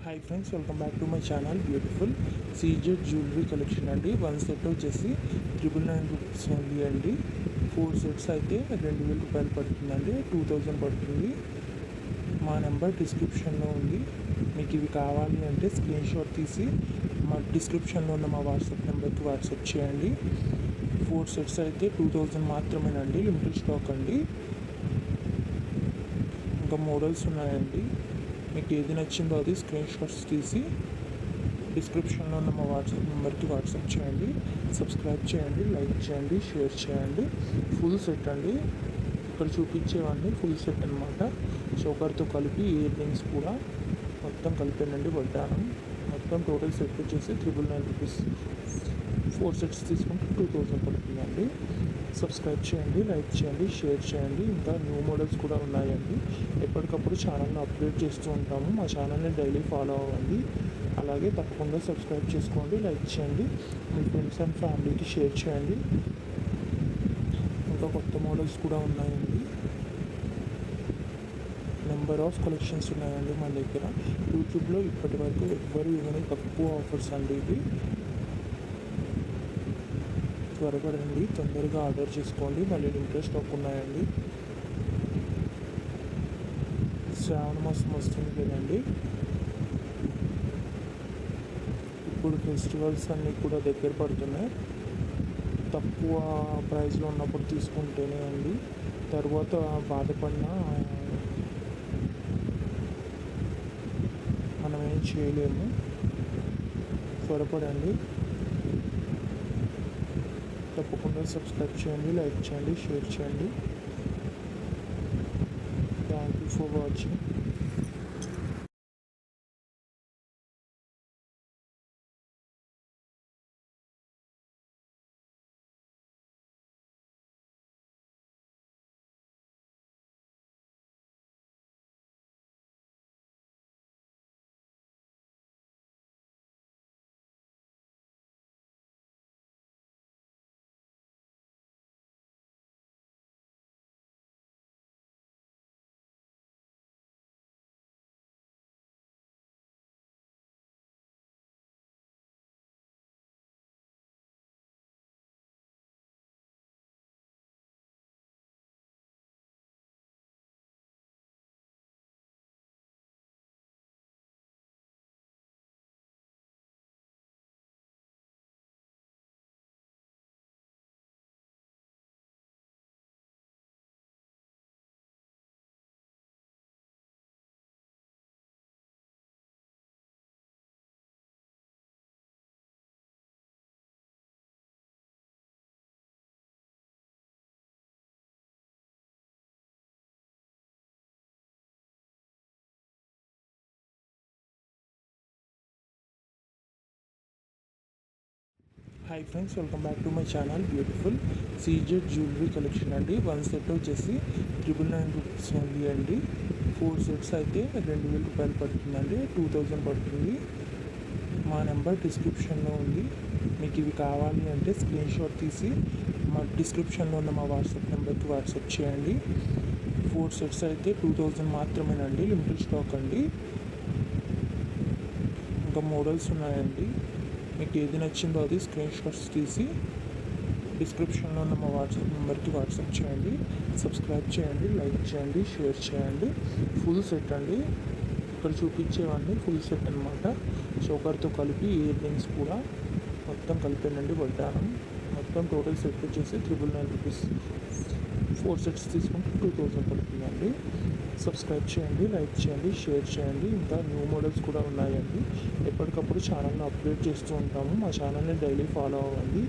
Hi friends, welcome back to my channel. Beautiful CZ jewellery collection అండి. 1 set వచ్చేసి 999 rupees only అండి. 4 sets అయితే 2000 రూపాయలు పడుతుందండి. 2000 పడుతుంది. మా నెంబర్ డిస్క్రిప్షన్లో ఉంది. మీకు ఇవి కావాలి అంటే స్క్రీన్ షాట్ తీసి మా డిస్క్రిప్షన్లో ఉన్న మా వాట్సాప్ నెంబర్కి వాట్సాప్ చేయండి. 4 సెట్స్ అయితే 2000 మాత్రమేనండి. లిమిటెడ్ స్టాక్ అండి. ఇంకా మోడల్స్ ఉన్నాయండి. మీకు ఏది నచ్చిందో అది స్క్రీన్ షాట్స్ తీసి డిస్క్రిప్షన్లో ఉన్న మా వాట్సాప్ నెంబర్కి వాట్సాప్ చేయండి. సబ్స్క్రైబ్ చేయండి, లైక్ చేయండి, షేర్ చేయండి. ఫుల్ సెట్ అండి. ఇక్కడ చూపించేవన్నీ ఫుల్ సెట్ అనమాట. చోకర్తో కలిపి ఇయర్ రింగ్స్ కూడా మొత్తం కలిపానండి. వడ్డానం మొత్తం టోటల్ సెట్ వచ్చేసి 999 రూపీస్. 4 సెట్స్ తీసుకుంటే 2000 పడుతుందండి. సబ్స్క్రైబ్ చేయండి, లైక్ చేయండి, షేర్ చేయండి. ఇంకా న్యూ మోడల్స్ కూడా ఉన్నాయండి. ఎప్పటికప్పుడు ఛానల్ని అప్డేట్ చేస్తూ ఉంటాము. మా ఛానల్ని డైలీ ఫాలో అవ్వండి. అలాగే తప్పకుండా సబ్స్క్రైబ్ చేసుకోండి, లైక్ చేయండి, మీ ఫ్రెండ్స్ అండ్ ఫ్యామిలీకి షేర్ చేయండి. ఇంకా కొత్త మోడల్స్ కూడా ఉన్నాయండి. నెంబర్ ఆఫ్ కలెక్షన్స్ ఉన్నాయండి మన దగ్గర. యూట్యూబ్లో ఇప్పటి వరకు ఎవ్వరు ఇవ్వని తక్కువ ఆఫర్స్ అండి ఇవి. త్వరపడండి, తొందరగా ఆర్డర్ చేసుకోండి. మళ్ళీ లిమిటెడ్ స్టాక్ ఉన్నాయండి. శ్రావణ మాసం వస్తుంది కదండి. ఇప్పుడు ఫెస్టివల్స్ అన్నీ కూడా దగ్గర పడుతున్నాయి. తక్కువ ప్రైస్లో ఉన్నప్పుడు తీసుకుంటేనే అండి. తర్వాత బాధపడినా మనం ఏం చేయలేము. త్వరపడండి. తప్పకుండా సబ్స్క్రైబ్ చేయండి, లైక్ చేయండి, షేర్ చేయండి. Thank you for watching. Hi friends, welcome back to my channel. Beautiful CZ jewellery collection అండి. 1 సెట్ వచ్చేసి 999 రూపీస్ ఓన్లీ అండి. 4 సెట్స్ అయితే 2000 రూపాయలు పడుతుందండి. 2000 పడుతుంది. మా నెంబర్ డిస్క్రిప్షన్లో ఉంది. మీకు ఇవి కావాలి అంటే స్క్రీన్ షాట్ తీసి మా డిస్క్రిప్షన్లో ఉన్న మా వాట్సాప్ నెంబర్కి వాట్సాప్ చేయండి. 4 సెట్స్ అయితే 2000 మాత్రమేనండి. లిమిటెడ్ స్టాక్ అండి. ఇంకా మోడల్స్ ఉన్నాయండి. మీకు ఏది నచ్చిందో అది స్క్రీన్ షాట్స్ తీసి డిస్క్రిప్షన్లో ఉన్న మా వాట్సాప్ నెంబర్కి వాట్సాప్ చేయండి. సబ్స్క్రైబ్ చేయండి, లైక్ చేయండి, షేర్ చేయండి. ఫుల్ సెట్ అండి. ఇక్కడ చూపించేవన్నీ ఫుల్ సెట్ అనమాట. చోకర్తో కలిపి ఇయర్ రింగ్స్ కూడా మొత్తం కలిపానండి. వడ్డానం మొత్తం టోటల్ సెట్ వచ్చేసి 999 రూపీస్. 4 సెట్స్ తీసుకుంటే 2000 పడుతుందండి. సబ్స్క్రైబ్ చేయండి, లైక్ చేయండి, షేర్ చేయండి. ఇంకా న్యూ మోడల్స్ కూడా ఉన్నాయండి. ఎప్పటికప్పుడు ఛానల్ని అప్డేట్ చేస్తూ ఉంటాము. మా ఛానల్ని డైలీ ఫాలో అవ్వండి.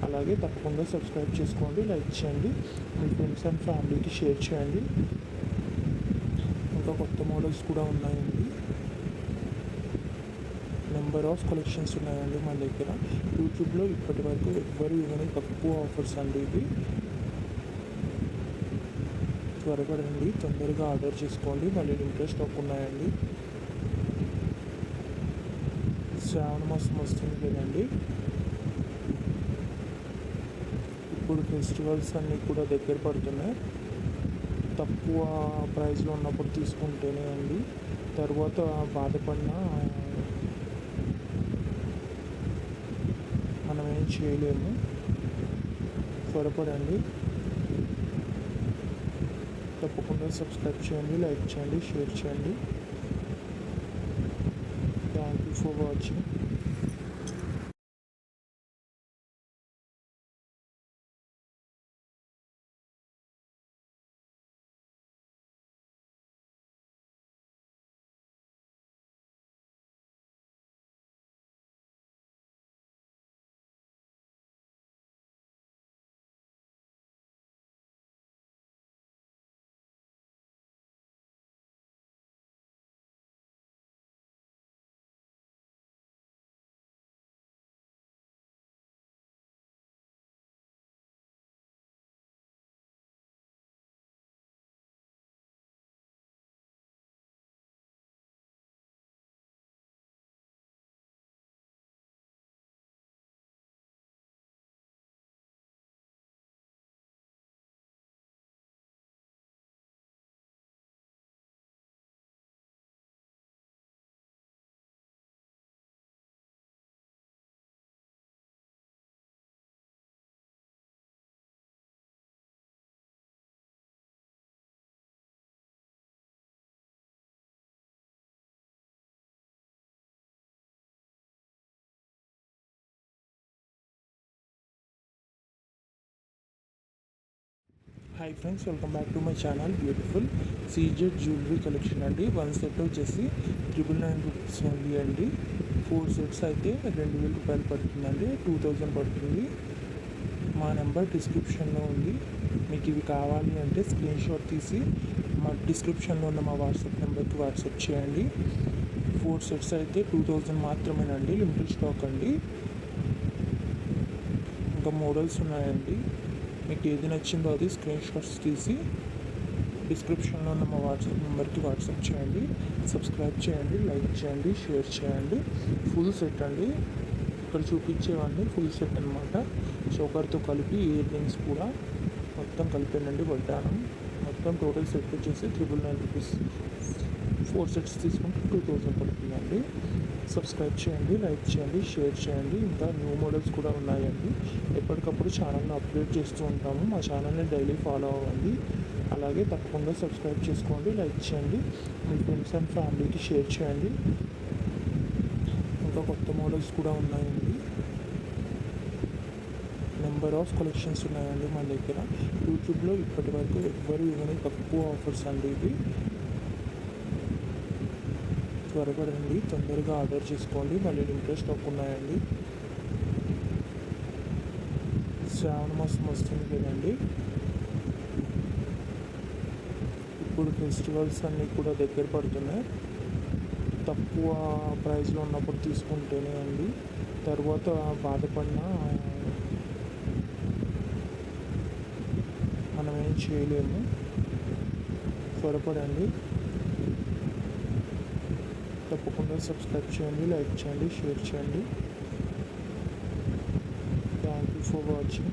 అలాగే తప్పకుండా సబ్స్క్రైబ్ చేసుకోండి, లైక్ చేయండి, మీ ఫ్రెండ్స్ అండ్ ఫ్యామిలీకి షేర్ చేయండి. ఇంకా కొత్త మోడల్స్ కూడా ఉన్నాయండి. నెంబర్ ఆఫ్ కలెక్షన్స్ ఉన్నాయండి మన దగ్గర. యూట్యూబ్లో ఇప్పటి వరకు ఎవ్వరు ఇవ్వని తక్కువ ఆఫర్స్ అండి ఇవి. త్వరపడండి, తొందరగా ఆర్డర్ చేసుకోండి. మళ్ళీ లిమిటెడ్ స్టాక్ ఉన్నాయండి. శ్రావణ మాసం వస్తుంది కదండి. ఇప్పుడు ఫెస్టివల్స్ అన్నీ కూడా దగ్గర పడుతున్నాయి. తక్కువ ప్రైస్లో ఉన్నప్పుడు తీసుకుంటేనే అండి. తర్వాత బాధపడినా మనం ఏం చేయలేము. త్వరపడండి. తప్పకుండా సబ్స్క్రైబ్ చేయండి, లైక్ చేయండి, షేర్ చేయండి. Thank you for watching. Hi friends, welcome back to my channel. Beautiful CZ jewellery collection అండి. 1 సెట్ వచ్చేసి 999 రూపీస్ ఓన్లీ అండి. 4 సెట్స్ అయితే 2000 రూపాయలు పడుతుందండి. 2000 పడుతుంది. మా నెంబర్ డిస్క్రిప్షన్లో ఉంది. మీకు ఇవి కావాలి అంటే స్క్రీన్ షాట్ తీసి మా డిస్క్రిప్షన్లో ఉన్న మా వాట్సాప్ నెంబర్కి వాట్సాప్ చేయండి. 4 సెట్స్ అయితే 2000 మాత్రమేనండి. లిమిటెడ్ స్టాక్ అండి. ఇంకా మోడల్స్ ఉన్నాయండి. మీకు ఏది నచ్చిందో అది స్క్రీన్ షాట్స్ తీసి డిస్క్రిప్షన్లో ఉన్న మా వాట్సాప్ నెంబర్కి వాట్సాప్ చేయండి. సబ్స్క్రైబ్ చేయండి, లైక్ చేయండి, షేర్ చేయండి. ఫుల్ సెట్ అండి. ఇక్కడ చూపించేవన్నీ ఫుల్ సెట్ అనమాట. చౌకర్తో కలిపి ఇయర్ రింగ్స్ కూడా మొత్తం కలిపేనండి. వడ్డానం మొత్తం టోటల్ సెట్ వచ్చేసి 999 రూపీస్. 4 సెట్స్ తీసుకుంటే 2000 పడుతుందండి. సబ్స్క్రైబ్ చేయండి, లైక్ చేయండి, షేర్ చేయండి. ఇంకా న్యూ మోడల్స్ కూడా ఉన్నాయండి. ఎప్పటికప్పుడు ఛానల్ని అప్డేట్ చేస్తూ ఉంటాము. మా ఛానల్ని డైలీ ఫాలో అవ్వండి. అలాగే తప్పకుండా సబ్స్క్రైబ్ చేసుకోండి, లైక్ చేయండి, మీ ఫ్రెండ్స్ అండ్ ఫ్యామిలీకి షేర్ చేయండి. ఇంకా కొత్త మోడల్స్ కూడా ఉన్నాయండి. నెంబర్ ఆఫ్ కలెక్షన్స్ ఉన్నాయండి మన దగ్గర. యూట్యూబ్లో ఇప్పటి వరకు ఎవ్వరు ఇవ్వని తక్కువ ఆఫర్స్ అండి ఇవి. త్వరపడండి, తొందరగా ఆర్డర్ చేసుకోండి. మళ్ళీ లిమిటెడ్ స్టాక్ ఉన్నాయండి. శ్రావణ మాసం వస్తుంది కదండి. ఇప్పుడు ఫెస్టివల్స్ అన్నీ కూడా దగ్గర పడుతున్నాయి. తక్కువ ప్రైస్లో ఉన్నప్పుడు తీసుకుంటేనే అండి. తర్వాత బాధపడినా మనం ఏం చేయలేము. త్వరపడండి. తప్పకుండా సబ్స్క్రైబ్ చేయండి, లైక్ చేయండి, షేర్ చేయండి. Thank you for watching.